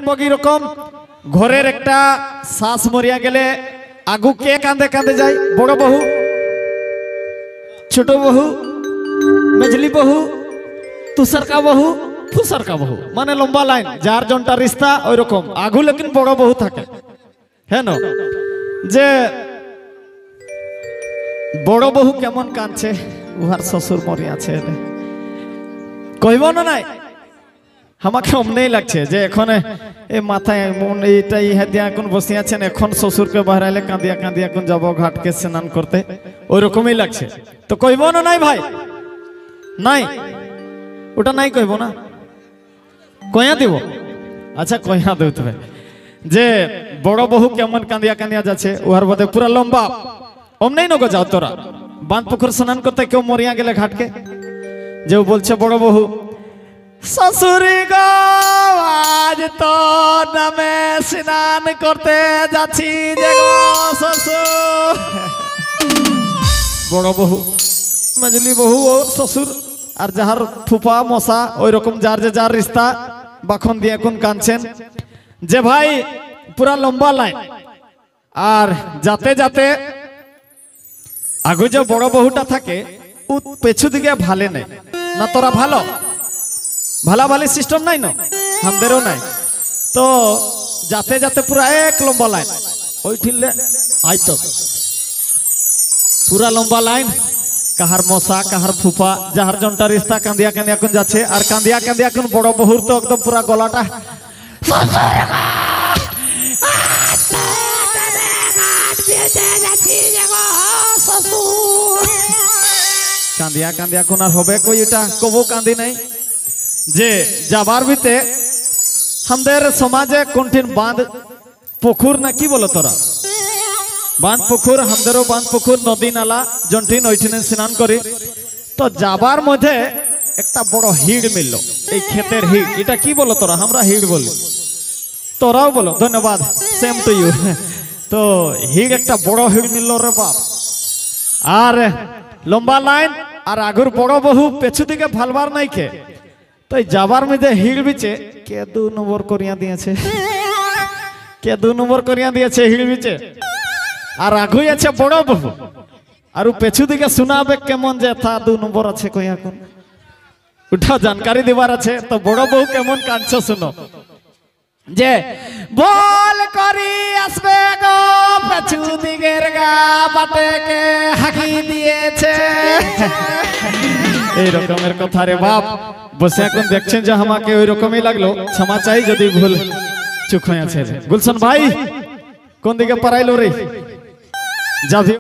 দেখব কি রকম ঘরের একটা শ্বাস মরিয়া গেলে আগু কে কাঁদে কাঁদে যায়, বড় বহু, ছোট বহু, মেজলি বহু, তুষারকা বহু, ফুসারকা বহু, মানে লম্বা লাইন, যার জনটা রিস্তা ওই রকম আগু লেকিন বড় বহু থাকে। হ্যাঁ না, যে বড় বহু কেমন কাঁদছে, উহার শ্বশুর মরি আছে, কইব না নাই। আমাকে অমনেই লাগছে যে এখন এই মাথায় মন এইটা ইহা দিয়া এখন বসে আছেন, এখন শ্বশুরকে বাহরাইলে কাঁদিয়া কাঁদিয়া এখন যাবো ঘাটকে স্নান করতে, ওই রকমই লাগছে। তো কইব না নাই ভাই, নাই ওটা নাই কইব না, কয়া দিব। আচ্ছা কয়া দিতে হবে যে বড় বহু কেমন কাঁদিয়া কাঁদিয়া যাচ্ছে, উহার বাদে পুরা লম্বা অমনেই নগো যাও তোরা বাঁধ পুকুর স্নান করতে, কেউ মরিয়া গেলে ঘাটকে, যে বলছে বড় বহু, শ্বশুরি গো আজ তো নামে স্নান করতে যাচ্ছি যে গো শ্বশুর। বড় বহু, মাজলি বহু ও শ্বশুর আর যাহার ফুপা মশা ওই রকম যার যে যার রিস্তা বাখন দিয়ে এখন কাঁদছেন যে ভাই পুরা লম্বা লাইন। আর যাতে যাতে আগে যে বড় বহুটা থাকে ও পেছু দিকে ভালে নেই না, তোরা ভালো ভালাভালি সিস্টেম নাই না, আমাদেরও নাই। তো যাতে যাতে পুরা এক লম্বা লাইন ওই ঠিললে আইতো পুরা লম্বা লাইন, কাহার মশা কাহার ফুফা যাহার জনটা রিস্তা কাঁদিয়া কাঁদিয়া এখন যাচ্ছে। আর কাঁদিয়া কাঁদিয়া এখন বড় বহুর তো একদম পুরা গলাটা কাঁদিয়া কাঁদিয়া এখন আর হবে কই, এটা কবু কাঁদি নাই। যে যাবার ভিতে আমাদের সমাজে কোনঠিন বাঁধ পুকুর না কি বলো তোরা, বাঁধ পুকুর, আমাদেরও বাঁধ পুকুর নদী নালা জন্ঠিন ওইঠিনে স্নান করি। তো যাবার মধ্যে একটা বড় হিড় মিলল, এই ক্ষেতের হিড়, এটা কি বলো তোরা, আমরা হিড় বলি, তোরাও বলো, ধন্যবাদ, সেম টু ইউ। তো হিড় একটা বড় হিড় মিলল রে বাপ, আর লম্বা লাইন, আর আগুর বড় বহু পেছু দিকে ভালবার নাই খে। তো যাবার মধ্যে হিড় বিচে কে 2 নম্বর করিয়া দিয়েছে, কে 2 নম্বর করিয়া দিয়েছে হিড় বিচে। আর আগুই আছে বড় বহু, আর পেছু দিকে শোনাবে কেমন যে থা 2 নম্বর আছে কই, এখন ওটা জানকারি দিবার আছে। তো বড় বহু কেমন কাঁদছে শুনো, যে বল করি আসবে গো পেছু দিকের গা বাটে কে হাঁকি দিয়েছে, এই রকমের কথা রে বাপ। বসে এখন দেখছেন যে আমাকে ওই রকমই লাগলো, ক্ষমা চাই যদি ভুল চুক হয়ে আছে। গুলশন ভাই কোন দিকে পারাইলো রে, যাবি